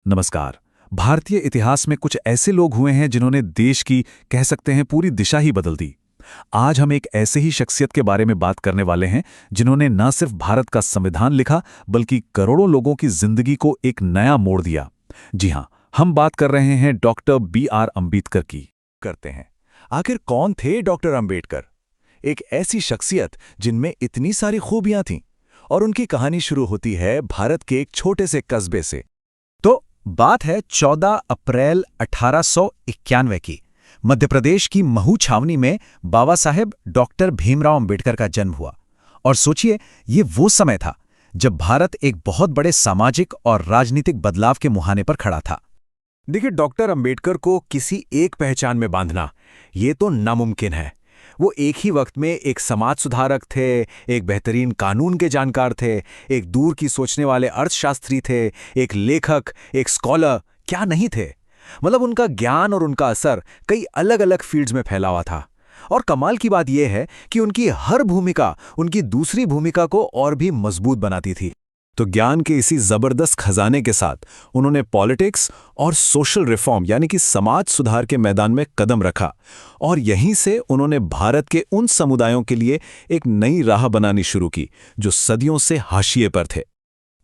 नमस्कार। भारतीय इतिहास में कुछ ऐसे लोग हुए हैं जिन्होंने देश की, कह सकते हैं, पूरी दिशा ही बदल दी। आज हम एक ऐसे ही शख्सियत के बारे में बात करने वाले हैं जिन्होंने न सिर्फ भारत का संविधान लिखा बल्कि करोड़ों लोगों की जिंदगी को एक नया मोड़ दिया। जी हां, हम बात कर रहे हैं डॉक्टर B.R. अम्बेडकर की। करते हैं, आखिर कौन थे डॉक्टर अम्बेडकर? एक ऐसी शख्सियत जिनमें इतनी सारी खूबियां थीं, और उनकी कहानी शुरू होती है भारत के एक छोटे से कस्बे से। तो बात है 14 अप्रैल 1891 की। मध्य प्रदेश की महू छावनी में बाबा साहेब डॉक्टर भीमराव अंबेडकर का जन्म हुआ। और सोचिए, ये वो समय था जब भारत एक बहुत बड़े सामाजिक और राजनीतिक बदलाव के मुहाने पर खड़ा था। देखिए, डॉक्टर अंबेडकर को किसी एक पहचान में बांधना ये तो नामुमकिन है। वो एक ही वक्त में एक समाज सुधारक थे, एक बेहतरीन कानून के जानकार थे, एक दूर की सोचने वाले अर्थशास्त्री थे, एक लेखक, एक स्कॉलर, क्या नहीं थे। मतलब उनका ज्ञान और उनका असर कई अलग अलग फील्ड्स में फैला हुआ था। और कमाल की बात यह है कि उनकी हर भूमिका उनकी दूसरी भूमिका को और भी मजबूत बनाती थी। तो ज्ञान के इसी जबरदस्त खजाने के साथ उन्होंने पॉलिटिक्स और सोशल रिफॉर्म यानी कि समाज सुधार के मैदान में कदम रखा, और यहीं से उन्होंने भारत के उन समुदायों के लिए एक नई राह बनानी शुरू की जो सदियों से हाशिए पर थे।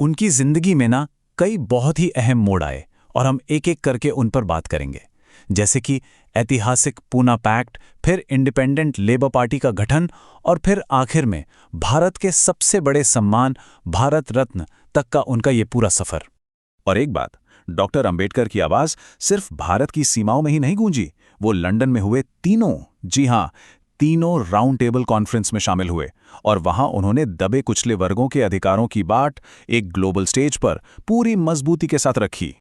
उनकी जिंदगी में कई बहुत ही अहम मोड़ आए और हम एक एक करके उन पर बात करेंगे, जैसे कि ऐतिहासिक पूना पैक्ट, फिर इंडिपेंडेंट लेबर पार्टी का गठन, और फिर आखिर में भारत के सबसे बड़े सम्मान भारत रत्न तक का उनका ये पूरा सफर। और एक बात, डॉक्टर अंबेडकर की आवाज सिर्फ भारत की सीमाओं में ही नहीं गूंजी, वो लंदन में हुए तीनों राउंड टेबल कॉन्फ्रेंस में शामिल हुए, और वहां उन्होंने दबे कुचले वर्गों के अधिकारों की बात एक ग्लोबल स्टेज पर पूरी मजबूती के साथ रखी।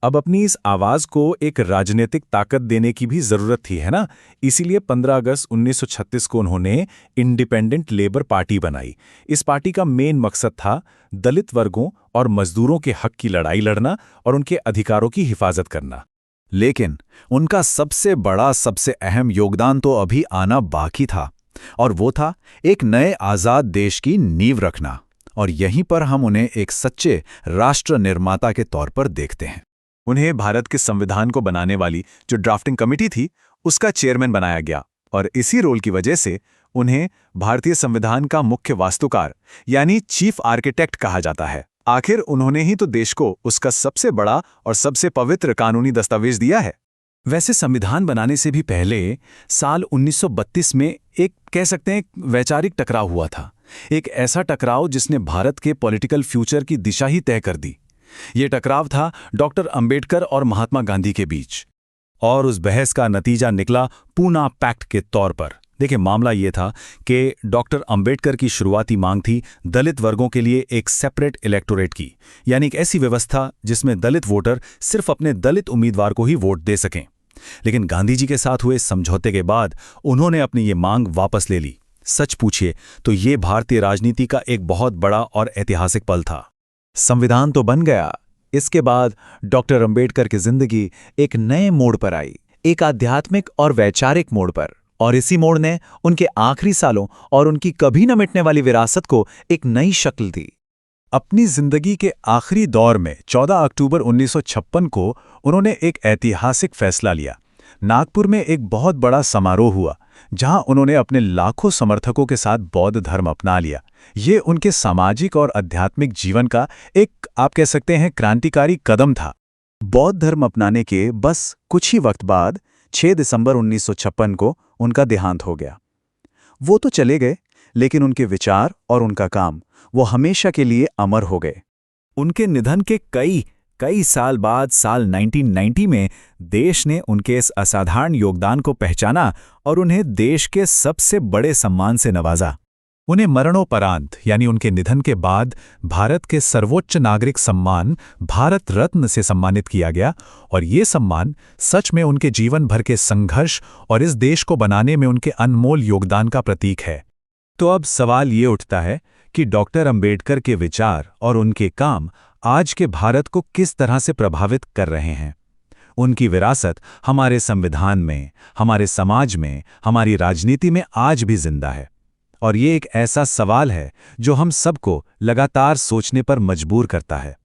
अब अपनी इस आवाज को एक राजनीतिक ताकत देने की भी जरूरत थी, है ना? इसीलिए 15 अगस्त 1936 को उन्होंने इंडिपेंडेंट लेबर पार्टी बनाई। इस पार्टी का मेन मकसद था दलित वर्गों और मजदूरों के हक की लड़ाई लड़ना और उनके अधिकारों की हिफाजत करना। लेकिन उनका सबसे बड़ा, सबसे अहम योगदान तो अभी आना बाकी था, और वो था एक नए आजाद देश की नींव रखना। और यहीं पर हम उन्हें एक सच्चे राष्ट्र निर्माता के तौर पर देखते हैं। उन्हें भारत के संविधान को बनाने वाली जो ड्राफ्टिंग कमेटी थी, उसका चेयरमैन बनाया गया, और इसी रोल की वजह से उन्हें भारतीय संविधान का मुख्य वास्तुकार यानी चीफ आर्किटेक्ट कहा जाता है। आखिर उन्होंने ही तो देश को उसका सबसे बड़ा और सबसे पवित्र कानूनी दस्तावेज दिया है। वैसे संविधान बनाने से भी पहले साल 1932 में एक, कह सकते हैं, वैचारिक टकराव हुआ था। एक ऐसा टकराव जिसने भारत के पॉलिटिकल फ्यूचर की दिशा ही तय कर दी। ये टकराव था डॉक्टर अंबेडकर और महात्मा गांधी के बीच, और उस बहस का नतीजा निकला पूना पैक्ट के तौर पर। देखिए, मामला ये था कि डॉक्टर अंबेडकर की शुरुआती मांग थी दलित वर्गों के लिए एक सेपरेट इलेक्टोरेट की, यानी एक ऐसी व्यवस्था जिसमें दलित वोटर सिर्फ अपने दलित उम्मीदवार को ही वोट दे सकें। लेकिन गांधी जी के साथ हुए समझौते के बाद उन्होंने अपनी ये मांग वापस ले ली। सच पूछिए तो ये भारतीय राजनीति का एक बहुत बड़ा और ऐतिहासिक पल था। संविधान तो बन गया, इसके बाद डॉक्टर अंबेडकर की जिंदगी एक नए मोड़ पर आई, एक आध्यात्मिक और वैचारिक मोड़ पर। और इसी मोड़ ने उनके आखिरी सालों और उनकी कभी न मिटने वाली विरासत को एक नई शक्ल दी। अपनी जिंदगी के आखिरी दौर में 14 अक्टूबर 1956 को उन्होंने एक ऐतिहासिक फैसला लिया। नागपुर में एक बहुत बड़ा समारोह हुआ जहां उन्होंने अपने लाखों समर्थकों के साथ बौद्ध धर्म अपना लिया। ये उनके सामाजिक और आध्यात्मिक जीवन का एक, आप कह सकते हैं, क्रांतिकारी कदम था। बौद्ध धर्म अपनाने के बस कुछ ही वक्त बाद 6 दिसंबर 1956 को उनका देहांत हो गया। वो तो चले गए, लेकिन उनके विचार और उनका काम वो हमेशा के लिए अमर हो गए। उनके निधन के कई साल बाद साल 1990 में देश ने उनके इस असाधारण योगदान को पहचाना और उन्हें देश के सबसे बड़े सम्मान से नवाजा। उन्हें मरणोपरांत, यानी उनके निधन के बाद, भारत के सर्वोच्च नागरिक सम्मान भारत रत्न से सम्मानित किया गया, और ये सम्मान सच में उनके जीवन भर के संघर्ष और इस देश को बनाने में उनके अनमोल योगदान का प्रतीक है। तो अब सवाल ये उठता है कि डॉक्टर अंबेडकर के विचार और उनके काम आज के भारत को किस तरह से प्रभावित कर रहे हैं। उनकी विरासत हमारे संविधान में, हमारे समाज में, हमारी राजनीति में आज भी जिंदा है। और ये एक ऐसा सवाल है जो हम सबको लगातार सोचने पर मजबूर करता है।